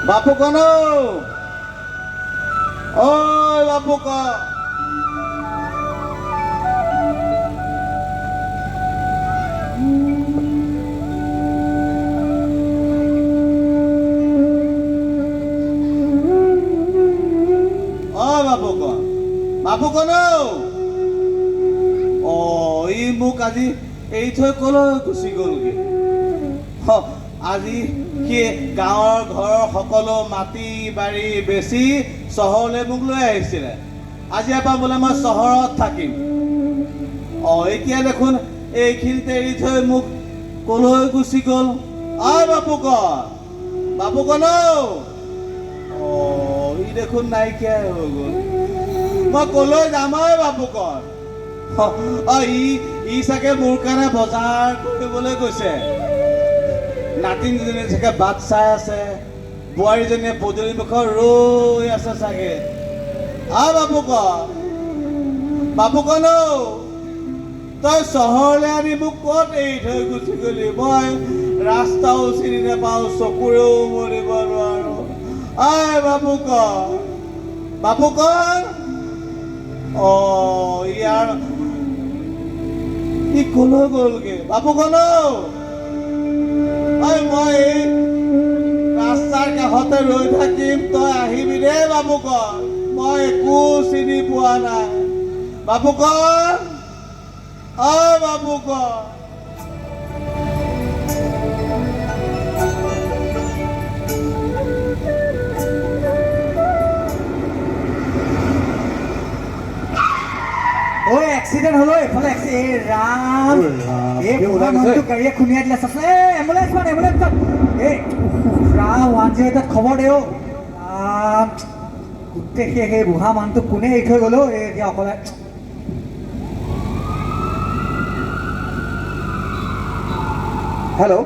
বাপু কনো ঐ বাপু ক বাপু ক বাপু কনো ই মোক আজি এৰি থৈ কলৈ গুচি গ'লগে আজি কি গাঁৱৰ ঘৰৰ সকলো মাটি বাৰী বেচি চহৰলৈ মোক লৈ আহিছিলে আজিৰ পৰা বোলে মই চহৰত থাকিম এতিয়া দেখোন এইখিনিতে এৰি থৈ মোক কলৈ গুচি গ'ল বাপু ক বাপু কন ই দেখোন নাইকিয়াই হৈ গ'ল মই কলৈ যাম বাপু কন ই চাগে মোৰ কাৰণে বজাৰ কৰিবলৈ গৈছে নাতিনীজনী চাগে বাট চাই আছে বোৱাৰীজনীয়ে পদূলি মুখত ৰৈ আছে চাগে বাপু কন তই চহৰলৈ আনি মোক ক'ত এৰি থৈ গুচি গলি মই ৰাস্তাও চিনি নাপাওঁ চকুৰেও মৰিব নোৱাৰো বাপু কন ইয়াৰ ই কলৈ গ'লগে বাপু কন মই ৰাস্তাৰ কাষতে ৰৈ থাকিম তই আহিবি দেই বাপু কন মই একো চিনি পোৱা নাই বাপু কন বাপু কন এক্সিডেণ্ট হলো এইফালে ৰাম এই মানুহটো গাড়ীয়ে খুন্দিয়াই দিলে চাচোন এম্বুলেঞ্চ এই ৰাম 108ত খবৰ দে গোটেই সেই বুঢ়া মানুহটো কোনে এৰি থৈ গ'লো এতিয়া অকলে হেল্ল'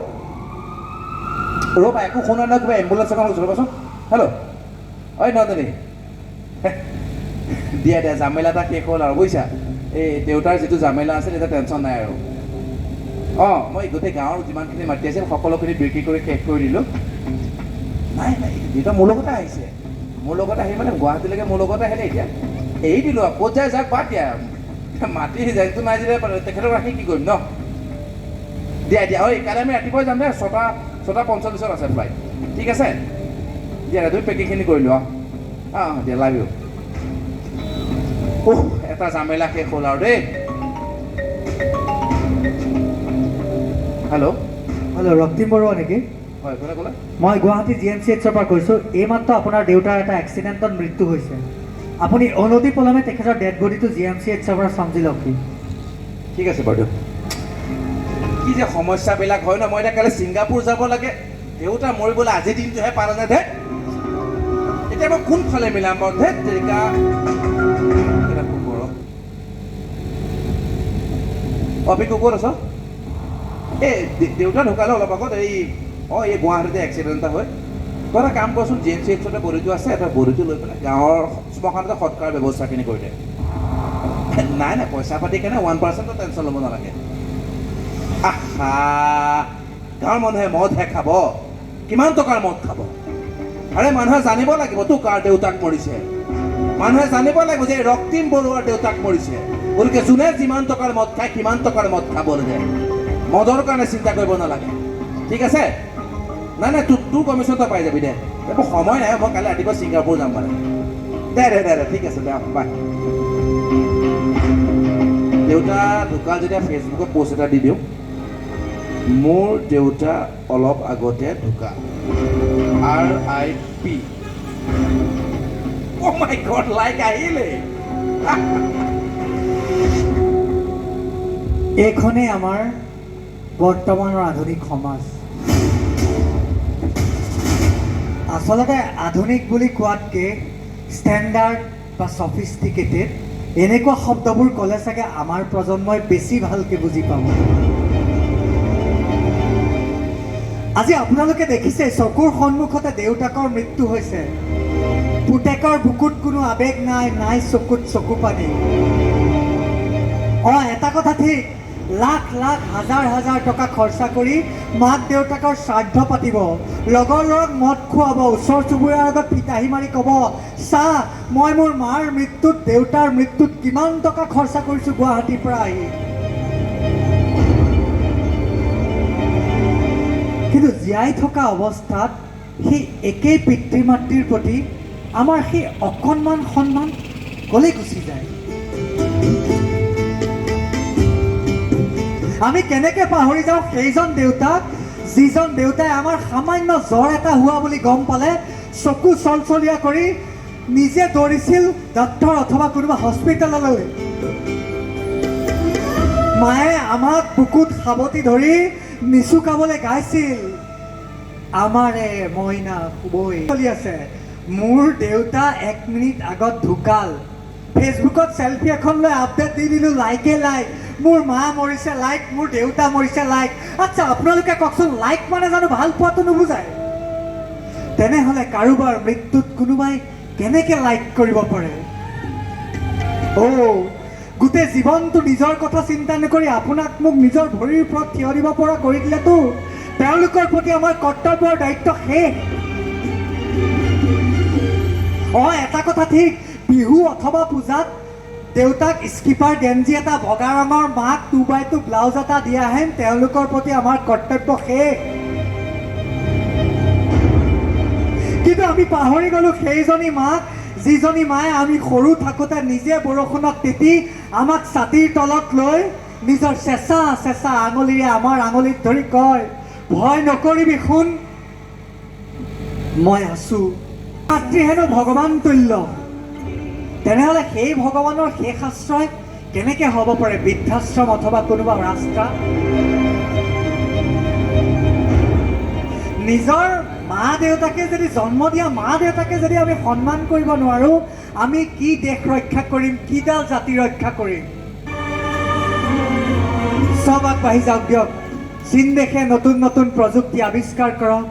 ৰ'বা একো শুনা নাই কিবা এম্বুলেঞ্চ এখন ৰ'বাচোন হেল্ল' নন্দনী দিয়া জামেলা এটা শেষ হ'ল আৰু বুজিছা এই দেউতাৰ যিটো জামেলা আছিল এতিয়া টেনশ্যন নাই আৰু মই গোটেই গাঁৱৰ যিমানখিনি মাটি আছিল সকলোখিনি বিক্ৰী কৰি শেষ কৰি দিলোঁ নাই দেউতা মোৰ লগতে আহিছে মোৰ লগত আহি মানে গুৱাহাটীলৈকে মোৰ লগতে আহিলে এতিয়া এৰি দিলোঁ আৰু ক'ত যায় যাক বাদ দিয়া মাটি যাইটো নাই যদি তেখেতক ৰাখি কি কৰিম ন দিয়া কাইলৈ আমি ৰাতিপুৱাই যাম দে 6:45 আছে ফ্লাইট ঠিক আছে দিয়া তুমি পেকিংখিনি কৰি লোৱা দিয়া লাভ ইউ এটা জামেলা শেষ হ'ল আৰু দেই হেল্ল' ৰক্তিম বৰুৱা নেকি হয় কোনে ক'লে মই গুৱাহাটী GMCHৰ পৰা কৈছোঁ এইমাত্ৰ আপোনাৰ দেউতাৰ এটা এক্সিডেণ্টত মৃত্যু হৈছে আপুনি অনতি পলমে তেখেতৰ ডেড বডিটো GMCHৰ পৰা চামজি লওক ঠিক আছে বাৰু কি যে সমস্যাবিলাক হয় ন মই এতিয়া কাইলৈ ছিংগাপুৰ যাব লাগে দেউতা মৰিবলৈ আজিৰ দিনটোহে পাৰা নাই এতিয়া মই কোনফালে মিলাম বাৰু তেৰিকা অপিকো ক'ত আছ এই দেউতা ঢুকালে অলপ আগত এই গুৱাহাটীতে এক্সিডেণ্ট এটা হয় তই এটা কাম কৰচোন GMCHতে বডিটো আছে এটা বডিটো লৈ পেলাই গাঁৱৰ শ্মশানতে সৎকাৰ ব্যৱস্থাখিনি কৰি দে নাই পইচা পাতি কাৰণে 1% টেনশ্যন ল'ব নালাগে গাঁৱৰ মানুহে মদহে খাব কিমান টকাৰ মদ খাব আৰে মানুহে জানিব লাগিব তোৰ কাৰ দেউতাক মৰিছে মানুহে জানিব লাগিব যে ৰক্তিম বৰুৱাৰ দেউতাক মৰিছে গতিকে যোনে যিমান টকাৰ মদ খায় কিমান টকাৰ মদ খাব লাগে মদৰ কাৰণে চিন্তা কৰিব নালাগে ঠিক আছে নাই তোৰ কমিশ্যন তই পাই যাবি দে একো সময় নাই মই কাইলৈ ৰাতিপুৱা ছিংগাপুৰ যাম মানে দে ঠিক আছে দে বাই দেউতা ঢুকাল যেতিয়া ফেচবুকত পষ্ট এটা দি দিওঁ মোৰ দেউতা অলপ আগতে ঢুকাল RIP Oh my God, like আহিলে এইখনেই আমাৰ বৰ্তমানৰ আধুনিক সমাজ আচলতে আধুনিক বুলি কোৱাতকৈ ষ্টেণ্ডাৰ্ড বা ছফিষ্টিকেটেড এনেকুৱা শব্দবোৰ ক'লে চাগে আমাৰ প্ৰজন্মই বেছি ভালকৈ বুজি পাব আজি আপোনালোকে দেখিছে চকুৰ সন্মুখতে দেউতাকৰ মৃত্যু হৈছে পুতেকৰ বুকুত কোনো আবেগ নাই চকুত চকু পানী এটা কথা ঠিক লাখ লাখ হাজাৰ হাজাৰ টকা খৰচা কৰি মাক দেউতাকৰ শ্ৰাদ্ধ পাতিব, লগৰ ল'ৰাক মদ খুৱাব, ওচৰ চুবুৰীয়াৰ আগত ফিতাহী মাৰি ক'ব, চা মই মোৰ মাৰ মৃত্যুত দেউতাৰ মৃত্যুত কিমান টকা খৰচা কৰিছোঁ গুৱাহাটীৰ পৰা আহি। কিন্তু জীয়াই থকা অৱস্থাত সেই একেই পিতৃ মাতৃৰ প্ৰতি আমাৰ সেই অকণমান সন্মান গ'লে গুচি যায়। আমি কেনেকৈ পাহৰি যাওঁ সেইজন দেউতাক, যিজন দেউতাই আমাৰ সামান্য জ্বৰ এটা হোৱা বুলি গম পালে চকু চলচলীয়া কৰি নিজে দৌৰিছিল ডাক্তৰ অথবা কোনোবা হস্পিটেললৈ। মায়ে আমাক বুকুত সাৱটি ধৰি নিচুকাবলৈ গাইছিল, আমাৰে মইনা শুবই। চলি আছে, মোৰ দেউতা 1 মিনিট আগত ঢুকাল, ফেচবুকত চেলফি এখন লৈ আপডেট দি দিলোঁ, লাইকে লাইক, মোৰ মা মৰিছে লাইক, মোৰ দেউতা মৰিছে লাইক। আচ্ছা আপোনালোকে কওকচোন, লাইক মানে জানো ভাল পোৱাটো নুবুজায়? তেনেহ'লে কাৰোবাৰ মৃত্যুত কোনোবাই কেনেকৈ লাইক কৰিব পাৰে? গোটেই জীৱনটো নিজৰ কথা চিন্তা নকৰি আপোনাক মোক নিজৰ ভৰিৰ ওপৰত থিয় দিব পৰা কৰি দিলেতো তেওঁলোকৰ প্ৰতি আমাৰ কৰ্তব্যৰ দায়িত্ব শেষ। এটা কথা ঠিক, বিহু অথবা পূজাত দেউতাক স্কিপাৰ গেঞ্জি এটা, বগা ৰঙৰ মাক 2x2 ব্লাউজ এটা দিয়াহেঁতেন তেওঁলোকৰ প্ৰতি আমাৰ কৰ্তব্য শেষ। কিন্তু আমি পাহৰি গ'লোঁ সেইজনী মাক, যিজনী মায়ে আমি সৰু থাকোঁতে নিজে বৰষুণত তিতি আমাক ছাতিৰ তলত লৈ নিজৰ চেঁচা চেঁচা আঙুলিৰে আমাৰ আঙুলিত ধৰি কয়, ভয় নকৰিবি শুন, মই আছোঁ। মাতৃ হেনো ভগৱান তুল্য। তেনেহ'লে সেই ভগৱানৰ শেষ আশ্ৰয় কেনেকৈ হ'ব পাৰে বৃদ্ধাশ্ৰম অথবা কোনোবা ৰাস্তা? নিজৰ মা দেউতাকে যদি, জন্ম দিয়া মা দেউতাকে যদি আমি সন্মান কৰিব নোৱাৰোঁ, আমি কি দেশ ৰক্ষা কৰিম, কিডাল জাতি ৰক্ষা কৰিম? চব আগবাঢ়ি যাওক দিয়ক। চীন দেশে নতুন নতুন প্ৰযুক্তি আৱিষ্কাৰ কৰক,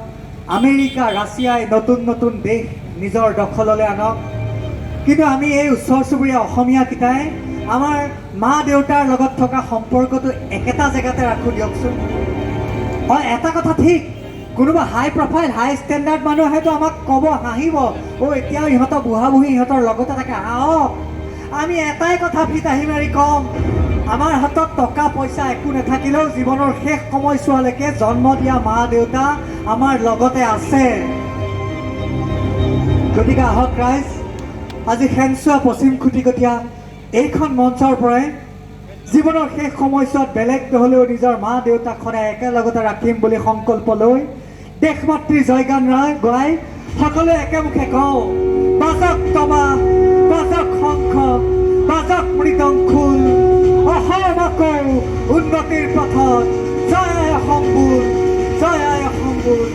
আমেৰিকা ৰাছিয়াই নতুন নতুন দেশ নিজৰ দখললৈ আনক, কিন্তু আমি এই ওচৰ চুবুৰীয়া অসমীয়াকেইটাই আমাৰ মা দেউতাৰ লগত থকা সম্পৰ্কটো একেটা জেগাতে ৰাখোঁ দিয়কচোন। এটা কথা ঠিক, কোনোবা হাই প্ৰফাইল হাই ষ্টেণ্ডাৰ্ড মানুহ হয়তো আমাক ক'ব, হাঁহিব, এতিয়াও ইহঁতৰ বুঢ়া বুঢ়ী ইহঁতৰ লগতে থাকে, আহক। আমি এটাই কথা ফিতাহী মাৰি ক'ম, আমাৰ হাতত টকা পইচা একো নাথাকিলেও জীৱনৰ শেষ সময়ছোৱালৈকে জন্ম দিয়া মা দেউতা আমাৰ লগতে আছে। গতিকে আহক ৰাইজ, আজি শেনচোৱা পশ্চিম খুটিকটীয়া এইখন মঞ্চৰ পৰাই জীৱনৰ শেষ সময়ছোৱাত বেলেগ নহ'লেও নিজৰ মা দেউতাক সদায় একেলগতে ৰাখিম বুলি সংকল্প লৈ দেশ মাতৃৰ জয়গান গাই সকলোৱে একেমুখে কওঁ, বাজক তবা, বাজক শংখ, বাজক মৃদংখোল, অসম আকৌ উন্নতিৰ পথত, জয় আই অসমবোৰ, জয় আই অসমবোৰ।